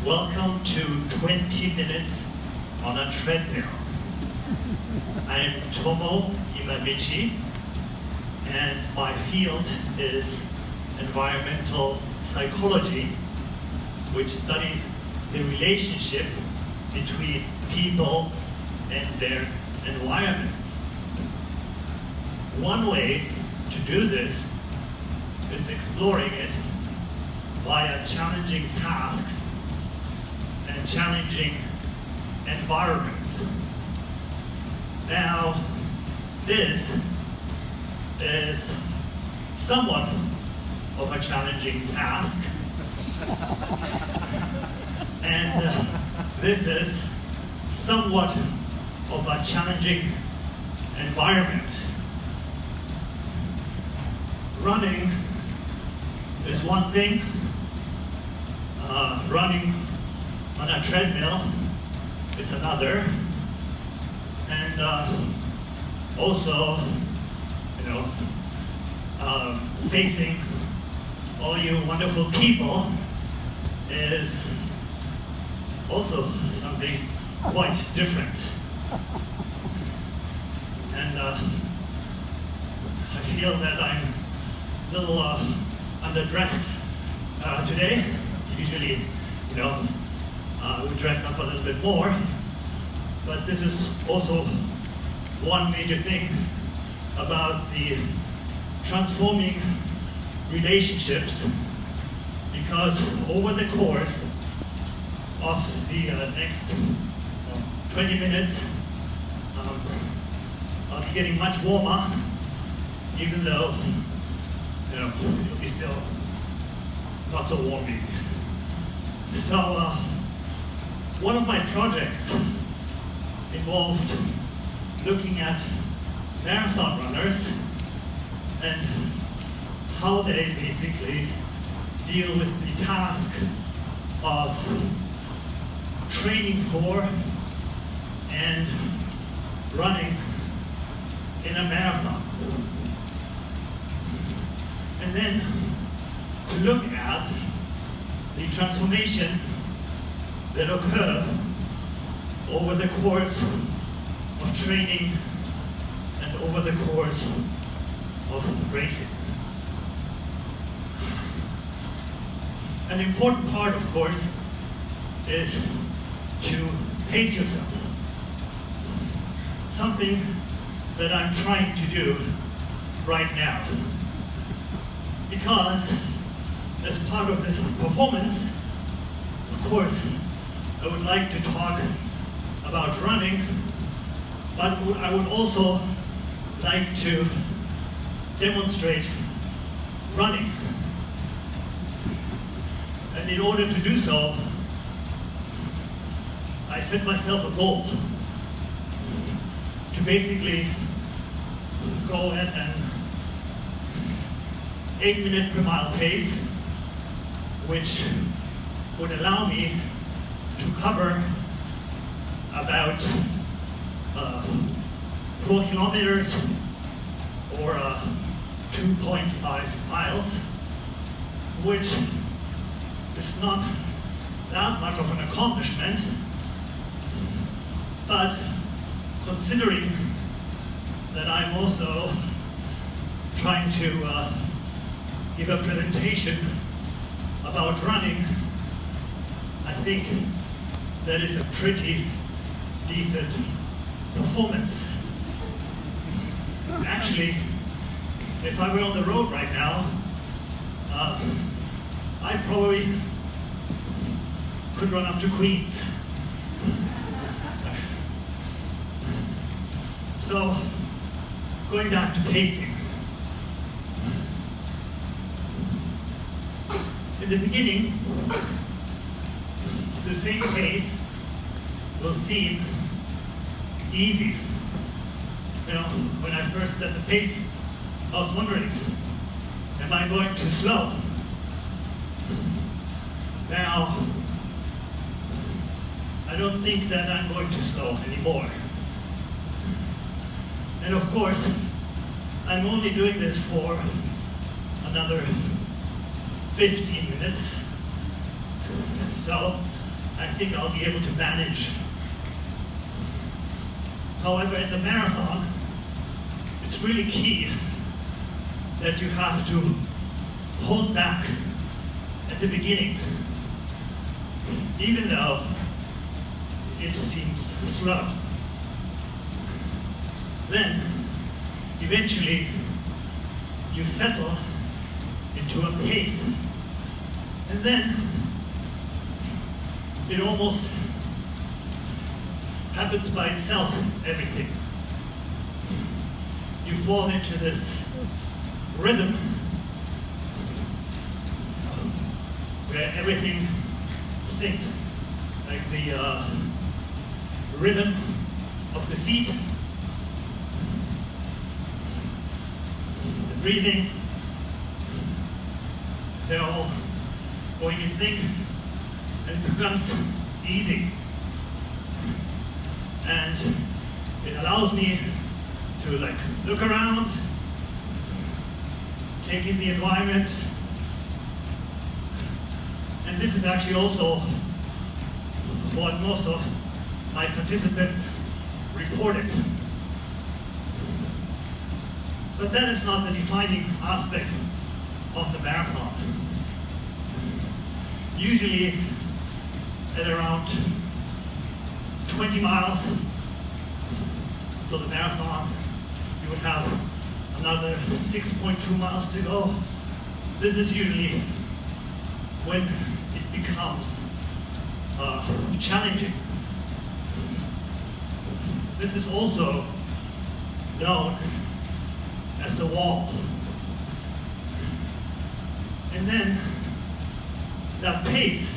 Welcome to 20 minutes on a treadmill. I'm Tomo Imamichi, and my field is environmental psychology, which studies the relationship between people and their environments. One way to do this is exploring it via challenging tasks and challenging environments. Now, this is somewhat of a challenging task, and this is somewhat of a challenging environment. Running is one thing. Running on a treadmill is another. And also, facing all you wonderful people is also something quite different. And I feel that I'm a little underdressed today. Usually, we dress up a little bit more, but this is also one major thing about the transforming relationships, because over the course of the next 20 minutes, I'll be getting much warmer, even though it'll be still not so warm maybe. So one of my projects involved looking at marathon runners and how they basically deal with the task of training for and running in a marathon. And then to look at the transformation that occur over the course of training and over the course of racing. An important part, of course, is to pace yourself. Something that I'm trying to do right now. Because as part of this performance, of course, I would like to talk about running, but I would also like to demonstrate running. And in order to do so, I set myself a goal to basically go at an 8-minute per mile pace, which would allow me to cover about 4 kilometers or 2.5 miles, which is not that much of an accomplishment, but considering that I'm also trying to give a presentation about running, I think that is a pretty decent performance. Actually, if I were on the road right now, I probably could run up to Queens. So, going back to pacing. In the beginning, the same pace will seem easy. When I first set the pace, I was wondering, am I going too slow? Now, I don't think that I'm going too slow anymore. And of course, I'm only doing this for another 15 minutes. So I think I'll be able to manage. However, in the marathon, it's really key that you have to hold back at the beginning, even though it seems slow. Then, eventually, you settle into a pace, and then it almost happens by itself, everything. You fall into this rhythm where everything syncs, like the rhythm of the feet, the breathing, they're all going in sync, and it becomes easy. And it allows me to look around, take in the environment. And this is actually also what most of my participants reported. But that is not the defining aspect of the marathon. Usually at around 20 miles, so the marathon, you would have another 6.2 miles to go. This is usually when it becomes challenging. This is also known as the wall. And then that pace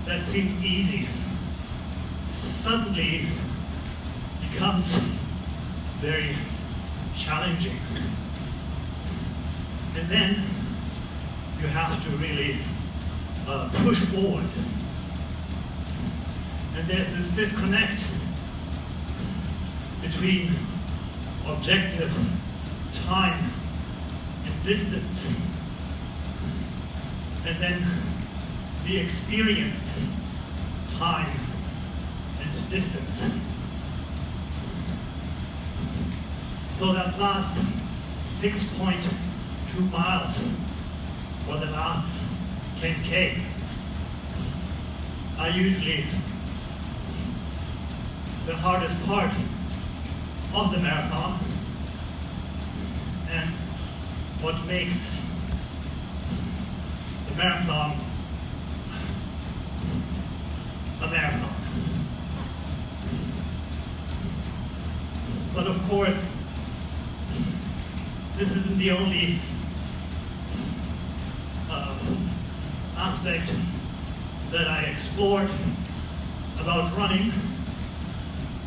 that seemed easy suddenly becomes very challenging. And then you have to really push forward. And there's this disconnect between objective time and distance, and then the experienced time and distance. So that last 6.2 miles, or the last 10K, are usually the hardest part of the marathon, and what makes the marathon a marathon. But of course, this isn't the only aspect that I explored about running.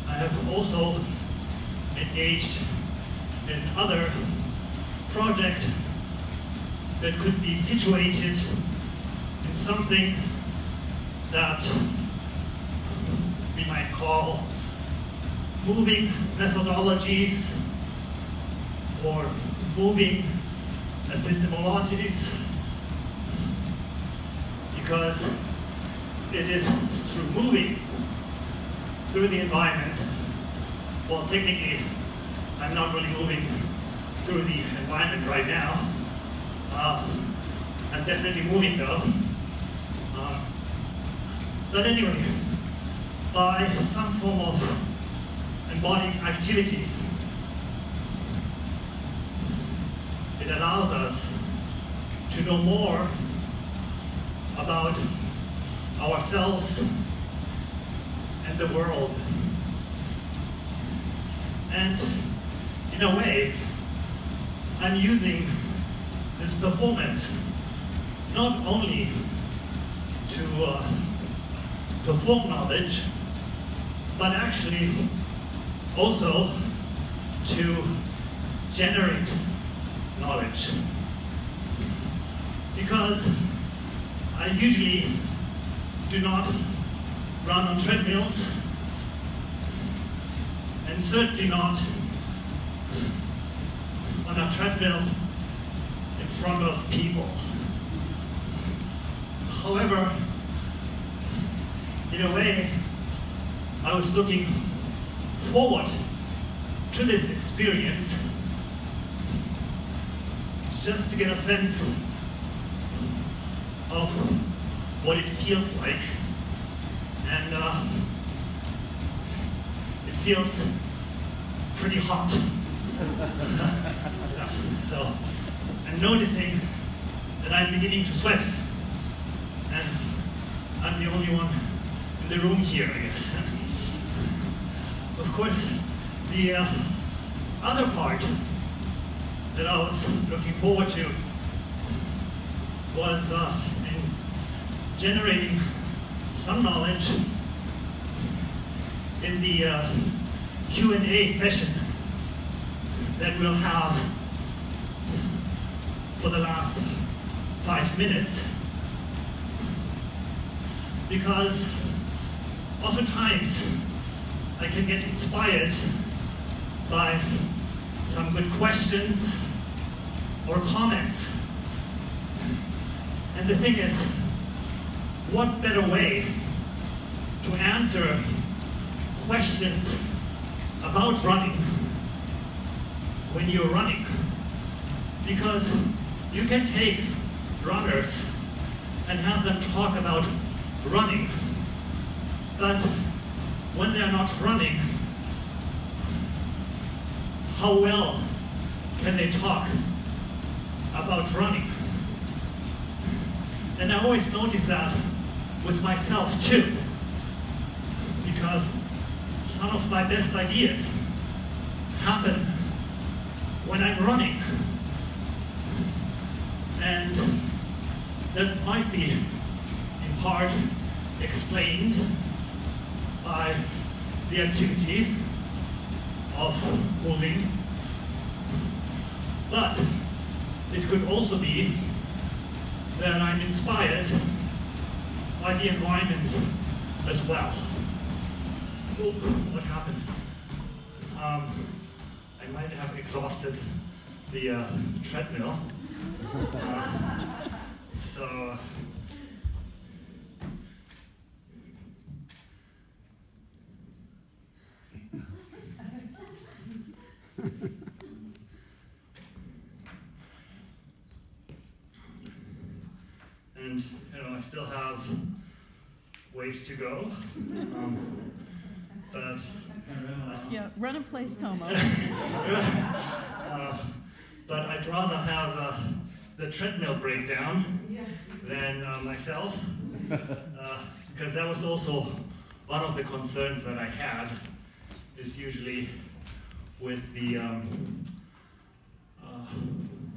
I have also engaged in other projects that could be situated in something that we might call moving methodologies or moving epistemologies, because it is through moving through the environment. Well, technically, I'm not really moving through the environment right now. I'm definitely moving though. But anyway, by some form of embodied activity, it allows us to know more about ourselves and the world. And in a way, I'm using this performance not only to perform knowledge, but actually also to generate knowledge. Because I usually do not run on treadmills, and certainly not on a treadmill in front of people. However, in a way, I was looking forward to this experience just to get a sense of what it feels like. And it feels pretty hot. So I'm noticing that I'm beginning to sweat. And I'm the only one in the room here, I guess. Of course, the other part that I was looking forward to was in generating some knowledge in the Q&A session that we'll have for the last 5 minutes. Because oftentimes I can get inspired by some good questions or comments. And the thing is, what better way to answer questions about running when you're running? Because you can take runners and have them talk about running, but when they're not running, how well can they talk about running? And I always notice that with myself too, because some of my best ideas happen when I'm running. And that might be in part explained by the activity of moving, but it could also be that I'm inspired by the environment as well. Oh, what happened? I might have exhausted the treadmill. So and I still have ways to go, but yeah, run in place, Tomo. But I'd rather have the treadmill breakdown than myself, because that was also one of the concerns that I had. Is usually with the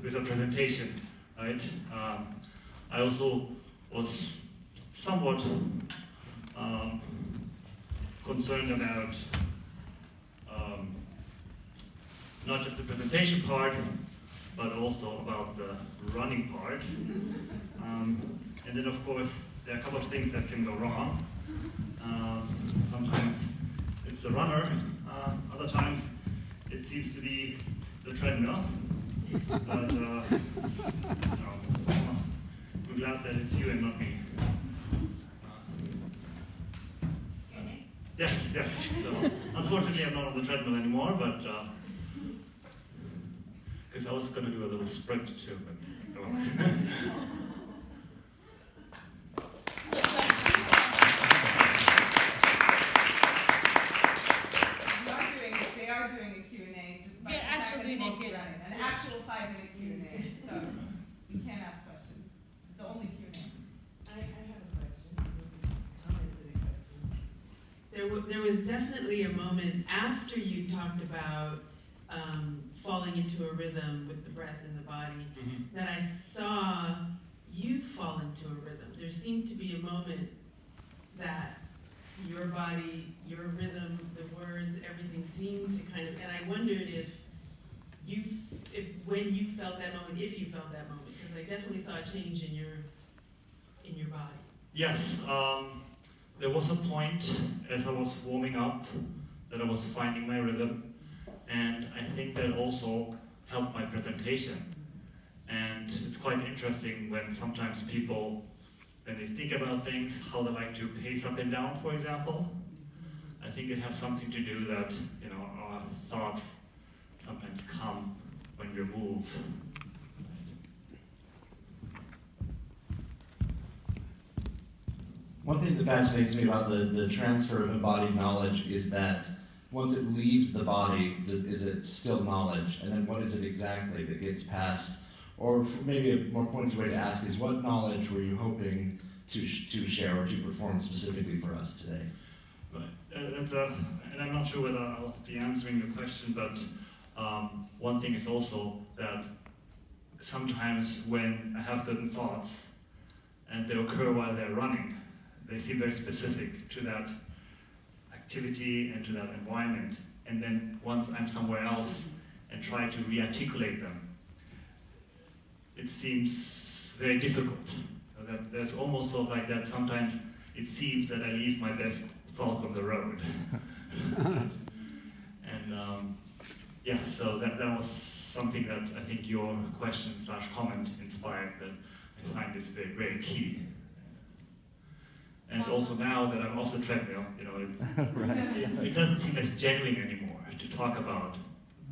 with a presentation, right? I also was somewhat concerned about not just the presentation part, but also about the running part. And then, of course, there are a couple of things that can go wrong. Sometimes it's the runner, other times it seems to be the treadmill. But I'm glad that it's you and not me. Yes. So, unfortunately, I'm not on the treadmill anymore, but because I was going to do a little sprint too, but go on. They are doing a Q&A, despite the fact that most running. An actual 5-minute Q&A. So you can ask questions. It's the only Q&A. I have a question. Comment to the question. There was definitely a moment after you talked about falling into a rhythm with the breath in the body, that I saw you fall into a rhythm. There seemed to be a moment that your body, your rhythm, the words, everything seemed to kind of, and I wondered if when you felt that moment, if you felt that moment, because I definitely saw a change in your body. Yes, there was a point as I was warming up that I was finding my rhythm, and I think that also helped my presentation. And it's quite interesting when sometimes people when they think about things, how they like to pace up and down, for example. I think it has something to do that, you know, our thoughts sometimes come when we move. One thing that fascinates me about the transfer of embodied knowledge is that once it leaves the body, is it still knowledge? And then what is it exactly that gets passed? Or maybe a more pointed way to ask is, what knowledge were you hoping to share or to perform specifically for us today? Right. And I'm not sure whether I'll be answering your question, but one thing is also that sometimes when I have certain thoughts and they occur while they're running, they seem very specific to that activity and to that environment. And then once I'm somewhere else and try to re-articulate them, it seems very difficult. So that there's almost sort of like that sometimes it seems that I leave my best thoughts on the road. And yeah, so that was something that I think your question/comment inspired, that I find is very, very key. And also now that I'm off the treadmill, you know, Right. it doesn't seem as genuine anymore to talk about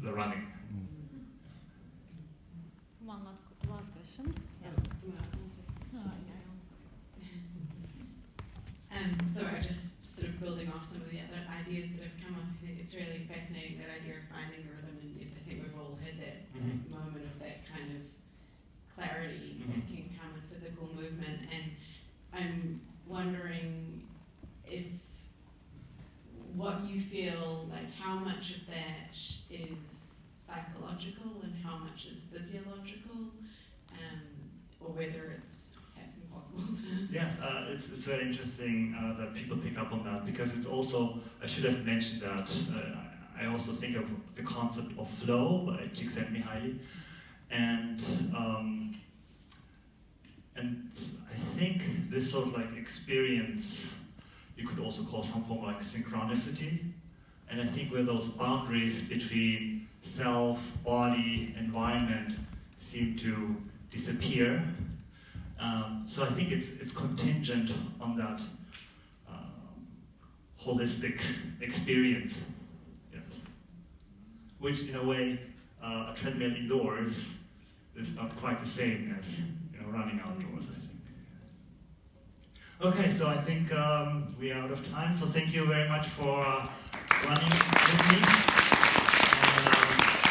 the running. One last question. Yeah. Sorry, just sort of building off some of the other ideas that have come up. I think it's really fascinating, that idea of finding a rhythm, and yes, I think we've all had that moment of that kind of clarity that can come with physical movement. And I'm wondering if what you feel like, how much of that is psychological and how much is physiological, or whether it's perhaps impossible to... Yes, it's very interesting that people pick up on that, because it's also, I should have mentioned that, I also think of the concept of flow by Csikszentmihalyi, and I think this sort of like experience, you could also call some form of like synchronicity, and I think where those boundaries between self, body, environment seem to disappear. So I think it's contingent on that holistic experience, yes. Which in a way, a treadmill indoors is not quite the same as, you know, running outdoors, I think. Okay, so I think we are out of time, so thank you very much for running with me. And,